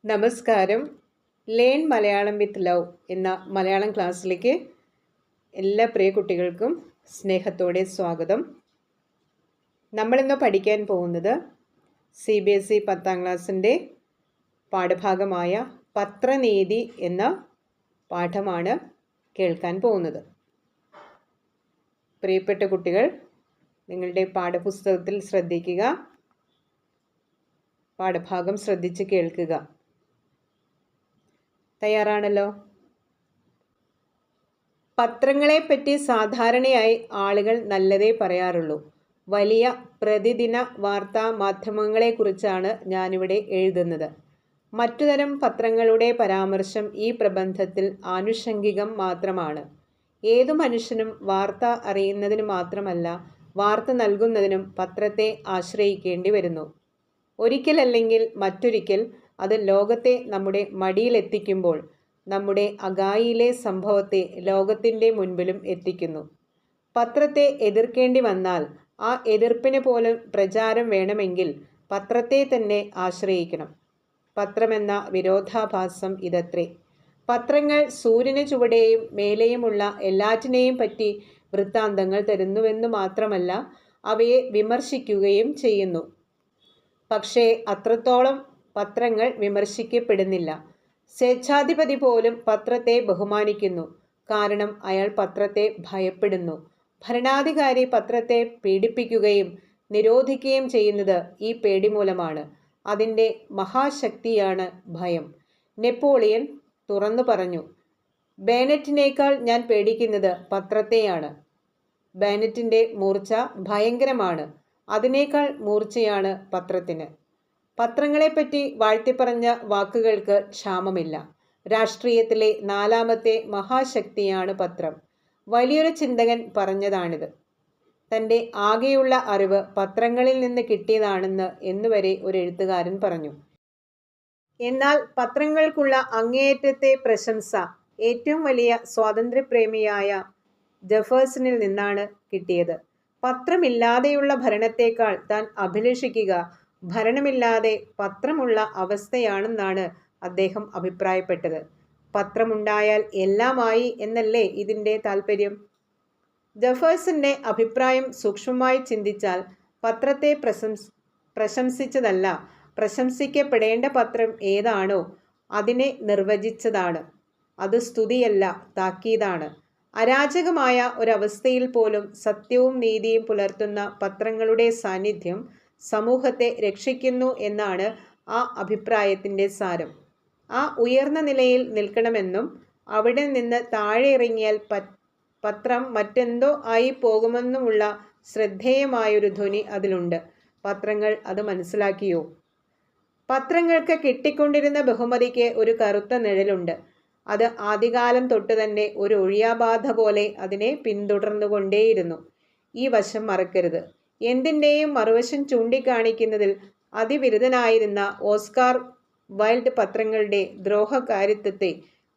നമസ്കാരം. Learn Malayalam with love എന്ന മലയാളം ക്ലാസ്സിലേക്ക് എല്ലാ പ്രിയ കുട്ടികൾക്കും സ്നേഹത്തോടെ സ്വാഗതം. നമ്മളിന്ന് പഠിക്കാൻ പോകുന്നത് CBSE 10ാം ക്ലാസ്സിൻ്റെ പാഠഭാഗമായ പത്രനീതി എന്ന പാഠമാണ് കേൾക്കാൻ പോകുന്നത്. പ്രിയപ്പെട്ട കുട്ടികൾ, നിങ്ങളുടെ പാഠപുസ്തകത്തിൽ ശ്രദ്ധിക്കുക, പാഠഭാഗം ശ്രദ്ധിച്ച് കേൾക്കുക. തയ്യാറാണല്ലോ? പത്രങ്ങളെപ്പറ്റി സാധാരണയായി ആളുകൾ നല്ലതേ പറയാറുള്ളൂ. വലിയ പ്രതിദിന വാർത്താ മാധ്യമങ്ങളെക്കുറിച്ചാണ് ഞാനിവിടെ എഴുതുന്നത്. മറ്റുതരം പത്രങ്ങളുടെ പരാമർശം ഈ പ്രബന്ധത്തിൽ ആനുഷംഗികം മാത്രമാണ്. ഏതു മനുഷ്യനും വാർത്ത അറിയുന്നതിന് മാത്രമല്ല, വാർത്ത നൽകുന്നതിനും പത്രത്തെ ആശ്രയിക്കേണ്ടി വരുന്നു. ഒരിക്കലല്ലെങ്കിൽ മറ്റൊരിക്കൽ അത് ലോകത്തെ നമ്മുടെ മടിയിലെത്തിക്കുമ്പോൾ നമ്മുടെ അഗായിലെ സംഭവത്തെ ലോകത്തിൻ്റെ മുൻപിലും എത്തിക്കുന്നു. പത്രത്തെ എതിർക്കേണ്ടി വന്നാൽ ആ എതിർപ്പിന് പോലും പ്രചാരം വേണമെങ്കിൽ പത്രത്തെ തന്നെ ആശ്രയിക്കണം. പത്രമെന്ന വിരോധാഭാസം ഇതത്രേ. പത്രങ്ങൾ സൂര്യന് ചുവടെയും മേലെയുമുള്ള എല്ലാറ്റിനെയും പറ്റി വൃത്താന്തങ്ങൾ തരുന്നുവെന്നു മാത്രമല്ല, അവയെ വിമർശിക്കുകയും ചെയ്യുന്നു. പക്ഷേ അത്രത്തോളം പത്രങ്ങൾ വിമർശിക്കപ്പെടുന്നില്ല. സ്വേച്ഛാധിപതി പോലും പത്രത്തെ ബഹുമാനിക്കുന്നു. കാരണം അയാൾ പത്രത്തെ ഭയപ്പെടുന്നു. ഭരണാധികാരി പത്രത്തെ പീഡിപ്പിക്കുകയും നിരോധിക്കുകയും ചെയ്യുന്നത് ഈ പേടി മൂലമാണ്. അതിൻ്റെ മഹാശക്തിയാണ് ഭയം. നെപ്പോളിയൻ തുറന്നു പറഞ്ഞു, ബേനറ്റിനേക്കാൾ ഞാൻ പേടിക്കുന്നത് പത്രത്തെയാണ്. ബേനറ്റിൻ്റെ മൂർച്ച ഭയങ്കരമാണ്. അതിനേക്കാൾ മൂർച്ചയാണ് പത്രത്തിന്. പത്രങ്ങളെപ്പറ്റി വാഴ്ത്തിപ്പറഞ്ഞ വാക്കുകൾക്ക് ക്ഷാമമില്ല. രാഷ്ട്രീയത്തിലെ 4ാമത്തെ മഹാശക്തിയാണ് പത്രം. വലിയൊരു ചിന്തകൻ പറഞ്ഞതാണിത്. തൻ്റെ ആകെയുള്ള അറിവ് പത്രങ്ങളിൽ നിന്ന് കിട്ടിയതാണെന്ന് എന്നുവരെ ഒരു എഴുത്തുകാരൻ പറഞ്ഞു. എന്നാൽ പത്രങ്ങൾക്കുള്ള അങ്ങേയറ്റത്തെ പ്രശംസ ഏറ്റവും വലിയ സ്വാതന്ത്ര്യപ്രേമിയായ ജെഫേഴ്സണിൽ നിന്നാണ് കിട്ടിയത്. പത്രമില്ലാതെയുള്ള ഭരണത്തേക്കാൾ താൻ അഭിലഷിക്കുക ഭരണമില്ലാതെ പത്രമുള്ള അവസ്ഥയാണെന്നാണ് അദ്ദേഹം അഭിപ്രായപ്പെട്ടത്. പത്രമുണ്ടായാൽ എല്ലാമായി എന്നല്ലേ ഇതിൻ്റെ താല്പര്യം? ജെഫേഴ്സന്റെ അഭിപ്രായം സൂക്ഷ്മമായി ചിന്തിച്ചാൽ പത്രത്തെ പ്രശംസിച്ചതല്ല, പ്രശംസിക്കപ്പെടേണ്ട പത്രം ഏതാണോ അതിനെ നിർവചിച്ചതാണ്. അത് സ്തുതിയല്ല, താക്കീതാണ്. അരാജകമായ ഒരവസ്ഥയിൽ പോലും സത്യവും നീതിയും പുലർത്തുന്ന പത്രങ്ങളുടെ സാന്നിധ്യം സമൂഹത്തെ രക്ഷിക്കുന്നു എന്നാണ് ആ അഭിപ്രായത്തിൻ്റെ സാരം. ആ ഉയർന്ന നിലയിൽ നിൽക്കണമെന്നും അവിടെ നിന്ന് താഴെ ഇറങ്ങിയാൽ പത്രം മറ്റെന്തോ ആയി പോകുമെന്നുമുള്ള ശ്രദ്ധേയമായൊരു ധ്വനി അതിലുണ്ട്. പത്രങ്ങൾ അത് മനസ്സിലാക്കിയോ? പത്രങ്ങൾക്ക് കിട്ടിക്കൊണ്ടിരുന്ന ബഹുമതിക്ക് ഒരു കറുത്ത നിഴലുണ്ട്. അത് ആദ്യകാലം തൊട്ട് തന്നെ ഒരു ഒഴിയാബാധ പോലെ അതിനെ പിന്തുടർന്നുകൊണ്ടേയിരുന്നു. ഈ വശം മറക്കരുത്. എന്തിൻ്റെയും മറുവശം ചൂണ്ടിക്കാണിക്കുന്നതിൽ അതിവിരുദ്ധനായിരുന്ന ഓസ്കാർ വൈൽഡ് പത്രങ്ങളുടെ ദ്രോഹകാരിത്വത്തെ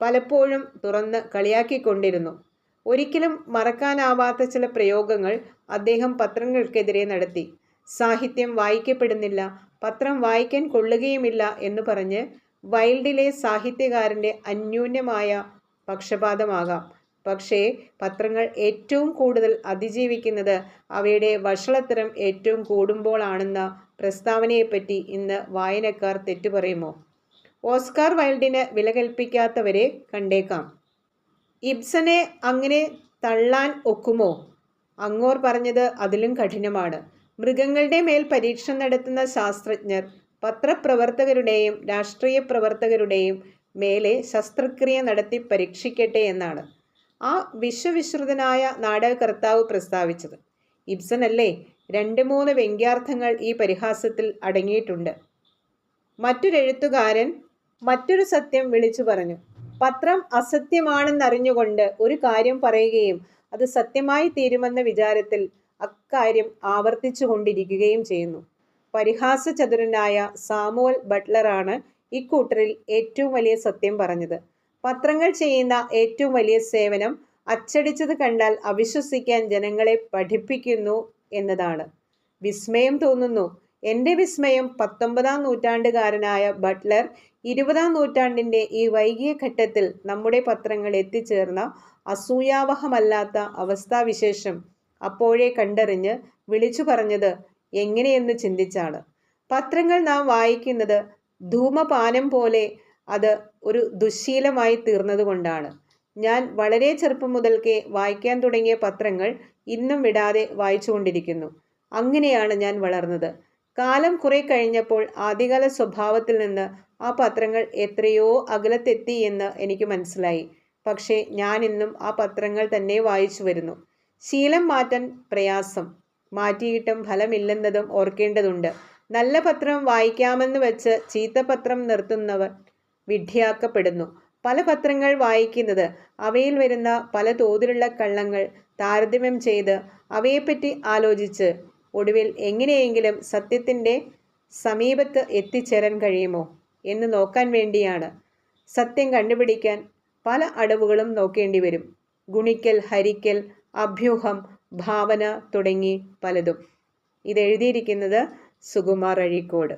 പലപ്പോഴും തുറന്ന് കളിയാക്കിക്കൊണ്ടിരുന്നു. ഒരിക്കലും മറക്കാനാവാത്ത ചില പ്രയോഗങ്ങൾ അദ്ദേഹം പത്രങ്ങൾക്കെതിരെ നടത്തി. സാഹിത്യം വായിക്കപ്പെടുന്നില്ല, പത്രം വായിക്കാൻ കൊള്ളുകയുമില്ല എന്ന് പറഞ്ഞ് വൈൽഡിലെ സാഹിത്യകാരൻ്റെ അന്യൂന്യമായ പക്ഷപാതമാകാം. പക്ഷേ പത്രങ്ങൾ ഏറ്റവും കൂടുതൽ അതിജീവിക്കുന്നത് അവയുടെ വഷളത്തരം ഏറ്റവും കൂടുമ്പോഴാണെന്ന പ്രസ്താവനയെപ്പറ്റി ഇന്ന് വായനക്കാർ തെറ്റുപറയുമോ? ഓസ്കാർ വൈൽഡിന് വില കൽപ്പിക്കാത്തവരെ കണ്ടേക്കാം. ഇബ്സനെ അങ്ങനെ തള്ളാൻ ഒക്കുമോ? അങ്ങോർ പറഞ്ഞത് അതിലും കഠിനമാണ്. മൃഗങ്ങളുടെ മേൽ പരീക്ഷണം നടത്തുന്ന ശാസ്ത്രജ്ഞർ പത്രപ്രവർത്തകരുടെയും രാഷ്ട്രീയ പ്രവർത്തകരുടെയും മേലെ ശസ്ത്രക്രിയ നടത്തി പരീക്ഷിക്കട്ടെ എന്നാണ് ആ വിശ്വവിശ്രുതനായ നാടകകർത്താവ് പ്രസ്താവിച്ചത്. ഇബ്സൻ അല്ലേ? 2-3 വ്യംഗ്യാർത്ഥങ്ങൾ ഈ പരിഹാസത്തിൽ അടങ്ങിയിട്ടുണ്ട്. മറ്റൊരെഴുത്തുകാരൻ മറ്റൊരു സത്യം വിളിച്ചു പറഞ്ഞു. പത്രം അസത്യമാണെന്നറിഞ്ഞുകൊണ്ട് ഒരു കാര്യം പറയുകയും അത് സത്യമായി തീരുമെന്ന വിചാരത്തിൽ അക്കാര്യം ആവർത്തിച്ചു കൊണ്ടിരിക്കുകയും ചെയ്യുന്നു. പരിഹാസചതുരനായ സാമുവൽ ബട്ട്ലറാണ് ഇക്കൂട്ടരിൽ ഏറ്റവും വലിയ സത്യം പറഞ്ഞത്. പത്രങ്ങൾ ചെയ്യുന്ന ഏറ്റവും വലിയ സേവനം അച്ചടിച്ചത് കണ്ടാൽ അവിശ്വസിക്കാൻ ജനങ്ങളെ പഠിപ്പിക്കുന്നു എന്നതാണ്. വിസ്മയം തോന്നുന്നു. എൻ്റെ വിസ്മയം 19-ാം നൂറ്റാണ്ടുകാരനായ ബട്ട്ലർ 20-ാം നൂറ്റാണ്ടിൻ്റെ ഈ വൈകിയ ഘട്ടത്തിൽ നമ്മുടെ പത്രങ്ങൾ എത്തിച്ചേർന്ന അസൂയാവഹമല്ലാത്ത അവസ്ഥാവിശേഷം അപ്പോഴേ കണ്ടറിഞ്ഞ് വിളിച്ചു പറഞ്ഞത് എങ്ങനെയെന്ന് ചിന്തിച്ചാണ്. പത്രങ്ങൾ നാം വായിക്കുന്നത് ധൂമപാനം പോലെ അത് ഒരു ദുശ്ശീലമായി തീർന്നതുകൊണ്ടാണ്. ഞാൻ വളരെ ചെറുപ്പം മുതൽക്കേ വായിക്കാൻ തുടങ്ങിയ പത്രങ്ങൾ ഇന്നും വിടാതെ വായിച്ചുകൊണ്ടിരിക്കുന്നു. അങ്ങനെയാണ് ഞാൻ വളർന്നത്. കാലം കുറെ കഴിഞ്ഞപ്പോൾ ആദ്യകാല സ്വഭാവത്തിൽ നിന്ന് ആ പത്രങ്ങൾ എത്രയോ അകലത്തെത്തി എന്ന് എനിക്ക് മനസ്സിലായി. പക്ഷേ ഞാൻ ഇന്നും ആ പത്രങ്ങൾ തന്നെ വായിച്ചു വരുന്നു. ശീലം മാറ്റാൻ പ്രയാസം, മാറ്റിയിട്ടും ഫലമില്ലെന്നതും ഓർക്കേണ്ടതുണ്ട്. നല്ല പത്രം വായിക്കാമെന്ന് വെച്ച് ചീത്തപത്രം നിർത്തുന്നവർ വിഡ്ഢിയാക്കപ്പെടുന്നു. പല പത്രങ്ങൾ വായിക്കുന്നത് അവയിൽ വരുന്ന പല തോതിലുള്ള കള്ളങ്ങൾ താരതമ്യം ചെയ്ത് അവയെപ്പറ്റി ആലോചിച്ച് ഒടുവിൽ എങ്ങനെയെങ്കിലും സത്യത്തിൻ്റെ സമീപത്ത് എത്തിച്ചേരാൻ കഴിയുമോ എന്ന് നോക്കാൻ വേണ്ടിയാണ്. സത്യം കണ്ടുപിടിക്കാൻ പല അടവുകളും നോക്കേണ്ടി വരും. ഗുണിക്കൽ, ഹരിക്കൽ, അഭ്യൂഹം, ഭാവന തുടങ്ങി പലതും. ഇതെഴുതിയിരിക്കുന്നത് സുകുമാർ അഴീക്കോട്.